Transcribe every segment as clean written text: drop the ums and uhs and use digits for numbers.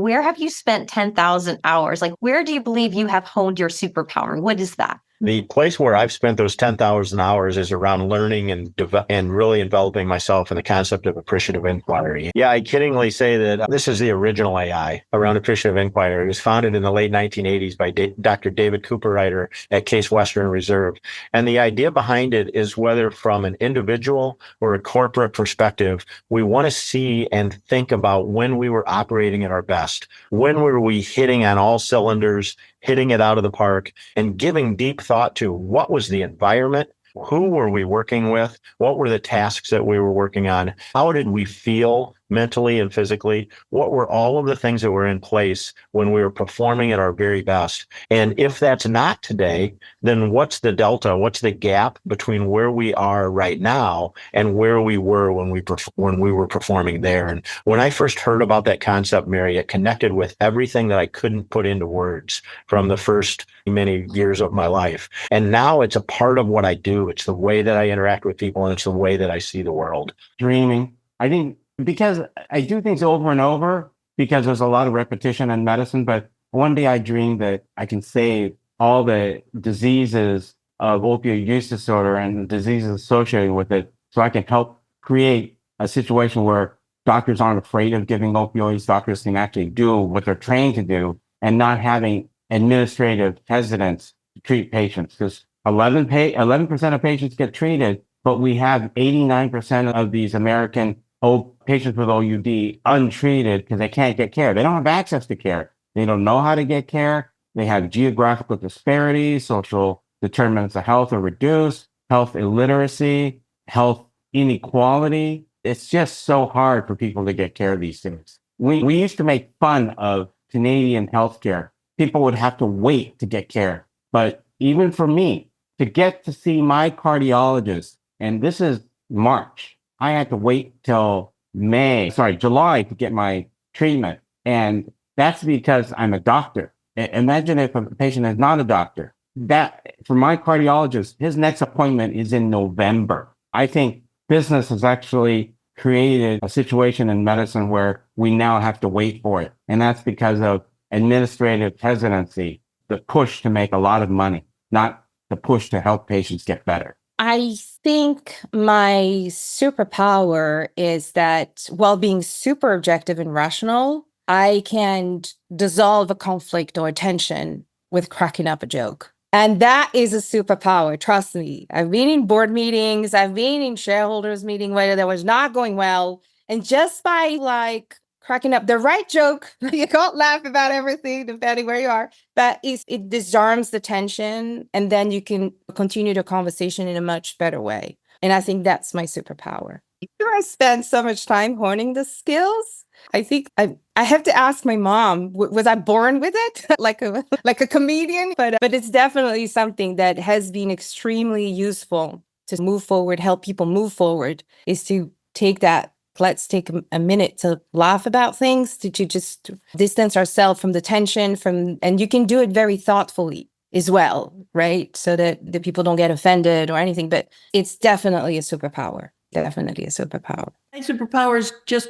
Where have you spent 10,000 hours? Like, where do you believe you have honed your superpower? What is that? The place where I've spent those 10,000 hours is around learning and really enveloping myself in the concept of appreciative inquiry. Yeah, I kiddingly say that this is the original AI around appreciative inquiry. It was founded in the late 1980s by Dr. David Cooperrider at Case Western Reserve. And the idea behind it is whether from an individual or a corporate perspective, we want to see and think about when we were operating at our best. When were we hitting on all cylinders, hitting it out of the park, and giving deep thought to what was the environment, who were we working with, what were the tasks that we were working on, how did we feel mentally and physically, what were all of the things that were in place when we were performing at our very best. And if that's not today, then what's the delta, what's the gap between where we are right now and where we were when we were performing there. And when I first heard about that concept, Mary, it connected with everything that I couldn't put into words from the first many years of my life. And now it's a part of what I do. It's the way that I interact with people, and it's the way that I see the world. Dreaming. I think because I do things over and over, because there's a lot of repetition in medicine, but one day I dreamed that I can save all the diseases of opioid use disorder and the diseases associated with it, so I can help create a situation where doctors aren't afraid of giving opioids. Doctors can actually do what they're trained to do and not having administrative hesitance to treat patients. Because 11% of patients get treated, but we have 89% of these American patients with OUD untreated because they can't get care. They don't have access to care. They don't know how to get care. They have geographical disparities, social determinants of health are reduced, health illiteracy, health inequality. It's just so hard for people to get care these days. We used to make fun of Canadian healthcare. People would have to wait to get care. But even for me, to get to see my cardiologist, and this is March, I had to wait till July to get my treatment. And that's because I'm a doctor. Imagine if a patient is not a doctor. That, for my cardiologist, his next appointment is in November. I think business has actually created a situation in medicine where we now have to wait for it. And that's because of administrative hesitancy, the push to make a lot of money, not the push to help patients get better. I think my superpower is that while being super objective and rational, I can dissolve a conflict or a tension with cracking up a joke. And that is a superpower, trust me. I've been in board meetings, I've been in shareholders meeting where that was not going well. And just by cracking up the right joke, you can't laugh about everything depending where you are, but it disarms the tension, and then you can continue the conversation in a much better way. And I think that's my superpower. I spend so much time honing the skills. I think I have to ask my mom, was I born with it? like a comedian? But it's definitely something that has been extremely useful to move forward, help people move forward, is to take that. Let's take a minute to laugh about things, to just distance ourselves from the tension, and you can do it very thoughtfully as well, right? So that the people don't get offended or anything, but it's definitely a superpower. Definitely a superpower. My superpower is just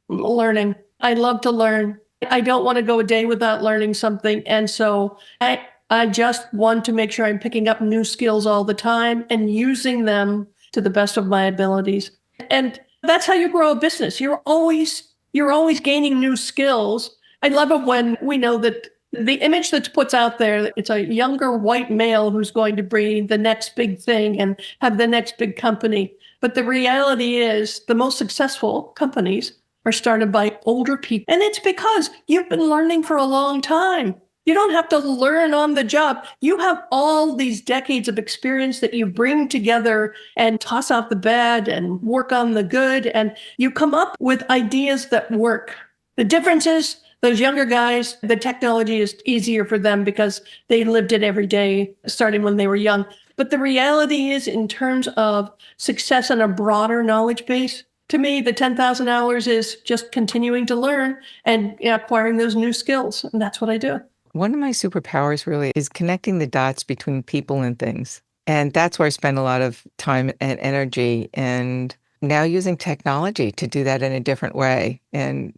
learning. I love to learn. I don't want to go a day without learning something. And so I just want to make sure I'm picking up new skills all the time and using them to the best of my abilities. And that's how you grow a business. You're always gaining new skills. I love it when we know that the image that's put out there, it's a younger white male who's going to bring the next big thing and have the next big company. But the reality is the most successful companies are started by older people. And it's because you've been learning for a long time. You don't have to learn on the job. You have all these decades of experience that you bring together and toss out the bad and work on the good. And you come up with ideas that work. The difference is those younger guys, the technology is easier for them because they lived it every day, starting when they were young. But the reality is, in terms of success on a broader knowledge base, to me, the 10,000 hours is just continuing to learn and acquiring those new skills. And that's what I do. One of my superpowers really is connecting the dots between people and things. And that's where I spend a lot of time and energy, and now using technology to do that in a different way. And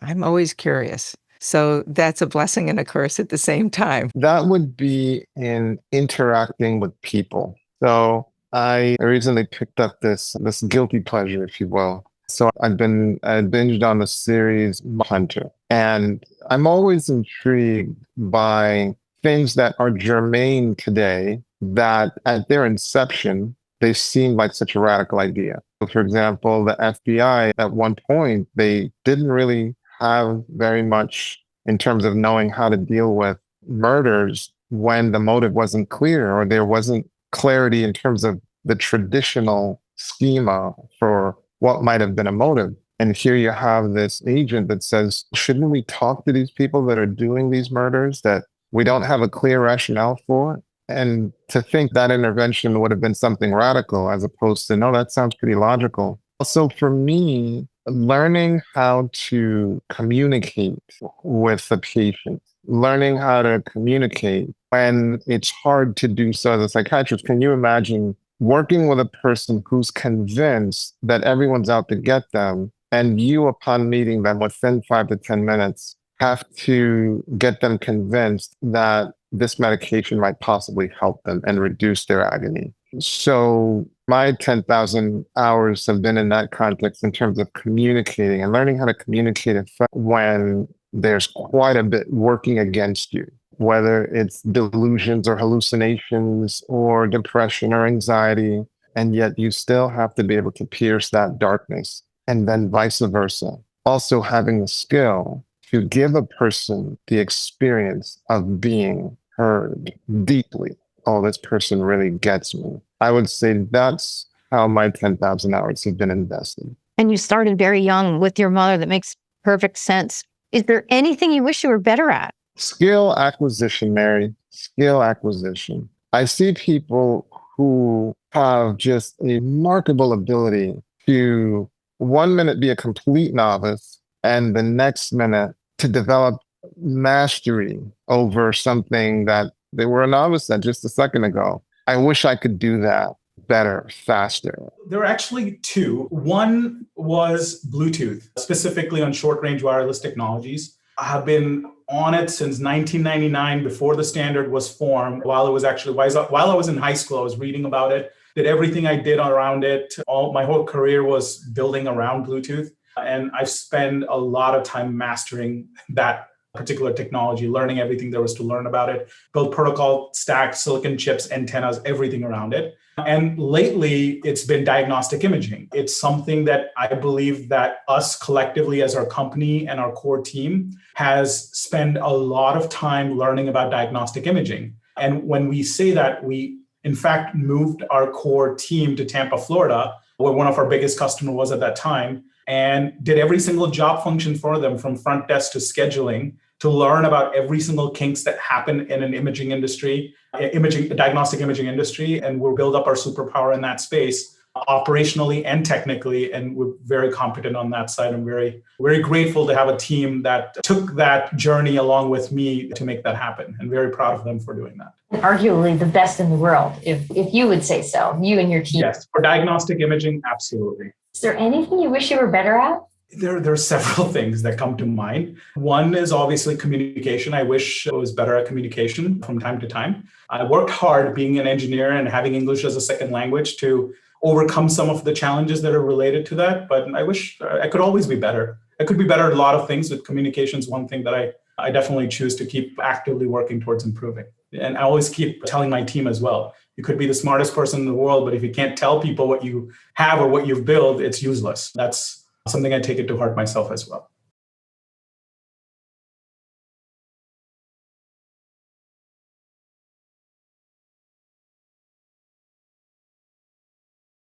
I'm always curious. So that's a blessing and a curse at the same time. That would be in interacting with people. So I recently picked up this guilty pleasure, if you will. So I binged on the series Hunter, and I'm always intrigued by things that are germane today that at their inception, they seemed like such a radical idea. So for example, the FBI at one point, they didn't really have very much in terms of knowing how to deal with murders when the motive wasn't clear or there wasn't clarity in terms of the traditional schema for what might have been a motive. And here you have this agent that says, shouldn't we talk to these people that are doing these murders that we don't have a clear rationale for? And to think that intervention would have been something radical as opposed to, no, that sounds pretty logical. Also, for me, learning how to communicate with the patient, learning how to communicate when it's hard to do so as a psychiatrist. Can you imagine working with a person who's convinced that everyone's out to get them, and you, upon meeting them within 5 to 10 minutes, have to get them convinced that this medication might possibly help them and reduce their agony? So my 10,000 hours have been in that context in terms of communicating and learning how to communicate when there's quite a bit working against you, whether it's delusions or hallucinations or depression or anxiety, and yet you still have to be able to pierce that darkness, and then vice versa. Also having the skill to give a person the experience of being heard deeply. Oh, this person really gets me. I would say that's how my 10,000 hours have been invested. And you started very young with your mother. That makes perfect sense. Is there anything you wish you were better at? Skill acquisition, Mary. Skill acquisition. I see people who have just a remarkable ability to 1 minute be a complete novice and the next minute to develop mastery over something that they were a novice at just a second ago. I wish I could do that better, faster. There were actually two. One was Bluetooth, specifically on short-range wireless technologies. I have been on it since 1999, before the standard was formed. While I was in high school, I was reading about it, did everything I did around it. My whole career was building around Bluetooth. And I've spent a lot of time mastering that particular technology, learning everything there was to learn about it, build protocol stacks, silicon chips, antennas, everything around it. And lately, it's been diagnostic imaging. It's something that I believe that us collectively as our company and our core team has spent a lot of time learning about diagnostic imaging. And when we say that, we in fact moved our core team to Tampa, Florida, where one of our biggest customers was at that time, and did every single job function for them from front desk to scheduling to learn about every single kinks that happen in an imaging industry, diagnostic imaging industry. And we'll build up our superpower in that space operationally and technically. And we're very competent on that side. I'm very, very grateful to have a team that took that journey along with me to make that happen, and very proud of them for doing that. Arguably the best in the world, if you would say so, you and your team. Yes, for diagnostic imaging, absolutely. Is there anything you wish you were better at? There are several things that come to mind. One is obviously communication. I wish I was better at communication from time to time. I worked hard being an engineer and having English as a second language to overcome some of the challenges that are related to that. But I wish I could always be better. I could be better at a lot of things, but communication is one thing that I definitely choose to keep actively working towards improving. And I always keep telling my team as well, you could be the smartest person in the world, but if you can't tell people what you have or what you've built, it's useless. That's something I take it to heart myself as well.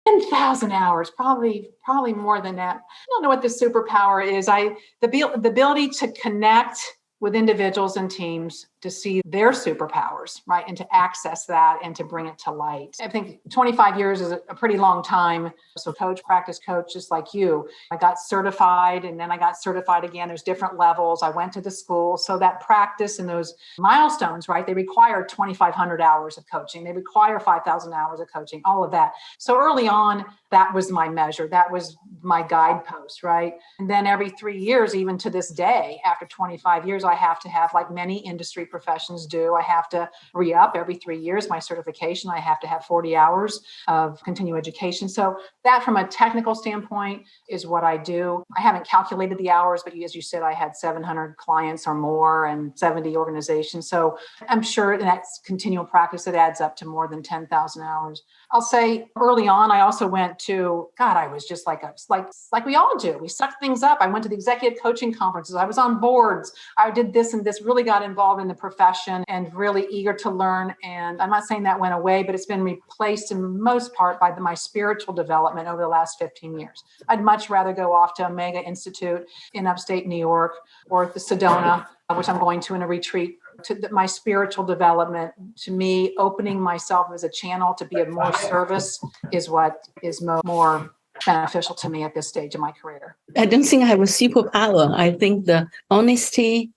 $10,000 hours, probably more than that. I don't know what the superpower is. The ability to connect with individuals and teams to see their superpowers, right? And to access that and to bring it to light. I think 25 years is a pretty long time. So practice coach, just like you. I got certified and then I got certified again. There's different levels. I went to the school. So that practice and those milestones, right? They require 2,500 hours of coaching. They require 5,000 hours of coaching, all of that. So early on, that was my measure. That was my guidepost, right? And then every 3 years, even to this day, after 25 years, I have to have, like many industry professions do, I have to re-up every 3 years my certification. I have to have 40 hours of continuing education. So that from a technical standpoint is what I do. I haven't calculated the hours, but as you said, I had 700 clients or more and 70 organizations. So I'm sure that's continual practice that adds up to more than 10,000 hours. I'll say early on, I also went to, God, I was just like we all do. We suck things up. I went to the executive coaching conferences. I was on boards. I did this and this, really got involved in the profession and really eager to learn. And I'm not saying that went away, but it's been replaced in most part by my spiritual development over the last 15 years. I'd much rather go off to Omega Institute in upstate New York or the Sedona, which I'm going to in a retreat. My spiritual development, to me, opening myself as a channel to be of more service is what is more beneficial to me at this stage of my career. I don't think I have a superpower. I think the honesty,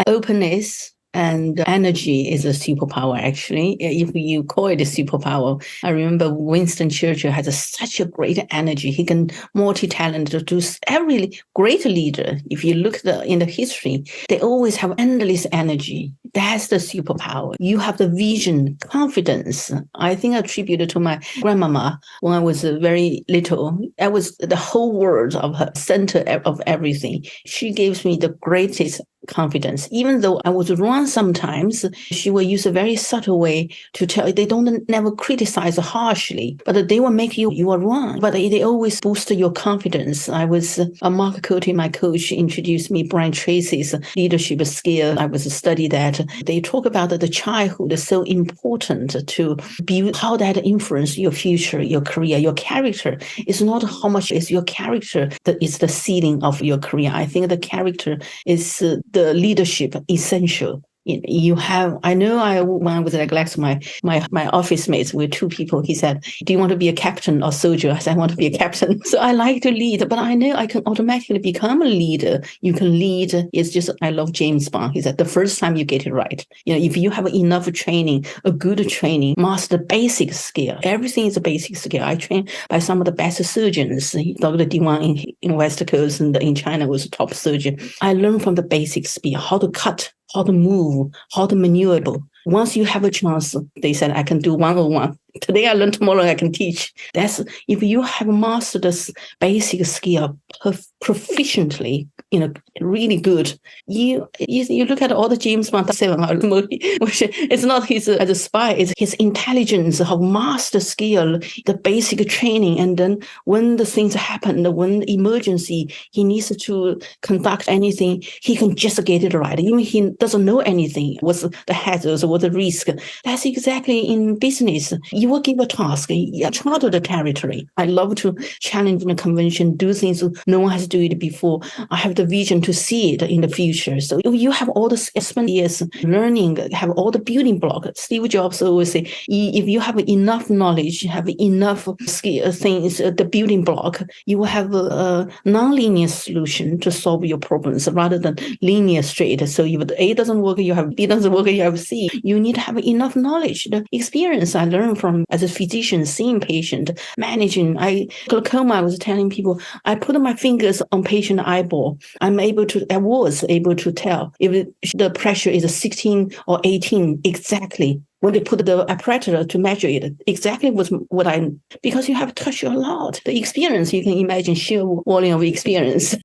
openness, and energy is a superpower, actually. If you call it a superpower, I remember Winston Churchill has such a great energy. He can multi-talented to do every great leader. If you look in the history, they always have endless energy. That's the superpower. You have the vision, confidence. I think I attributed to my grandmama when I was very little. I was the whole world of her, center of everything. She gives me the greatest confidence. Even though I was wrong sometimes, she will use a very subtle way to tell you. They don't never criticize harshly, but they will make you are wrong. But they always boost your confidence. I was Mark Cote, my coach, introduced me Brian Tracy's leadership skill. I was study that. They talk about the childhood is so important to build how that influence your future, your career, your character. It's not how much is your character that is the ceiling of your career. I think the character is the leadership essential. You have, I know when I was at Glax, my office mates were two people. He said, do you want to be a captain or soldier? I said, I want to be a captain. So I like to lead, but I know I can automatically become a leader. You can lead. It's just, I love James Bond. He said, the first time you get it right, if you have enough training, a good training, master the basic skill, everything is a basic skill. I trained by some of the best surgeons. Dr. Diwan in West Coast and in China was a top surgeon. I learned from the basic skill, how to cut, how to move, how to maneuver. Once you have a chance, they said, I can do 101. Today I learn, tomorrow I can teach. That's if you have mastered this basic skill proficiently, really good. You look at all the James Bond 7 movie, which it's not his as a spy, it's his intelligence, how master skill, the basic training, and then when the things happen, when emergency, he needs to conduct anything, he can just get it right. Even he doesn't know anything, what's the hazards, what the risk. That's exactly in business. You will give a task, charter the territory. I love to challenge the convention, do things no one has done it before. I have the vision to see it in the future. So if you have all the spent years learning, have all the building blocks. Steve Jobs always say, if you have enough knowledge, have enough skill things, the building block, you will have a nonlinear solution to solve your problems rather than linear straight. So if the A doesn't work, you have B doesn't work, you have C. You need to have enough knowledge. The experience I learned from as a physician, seeing patient, managing. Glaucoma, I was telling people, I put my fingers on patient eyeball. I was able to tell if the pressure is 16 or 18 exactly. When they put the apparatus to measure it, exactly was what because you have touched a lot. The experience, you can imagine sheer volume of experience.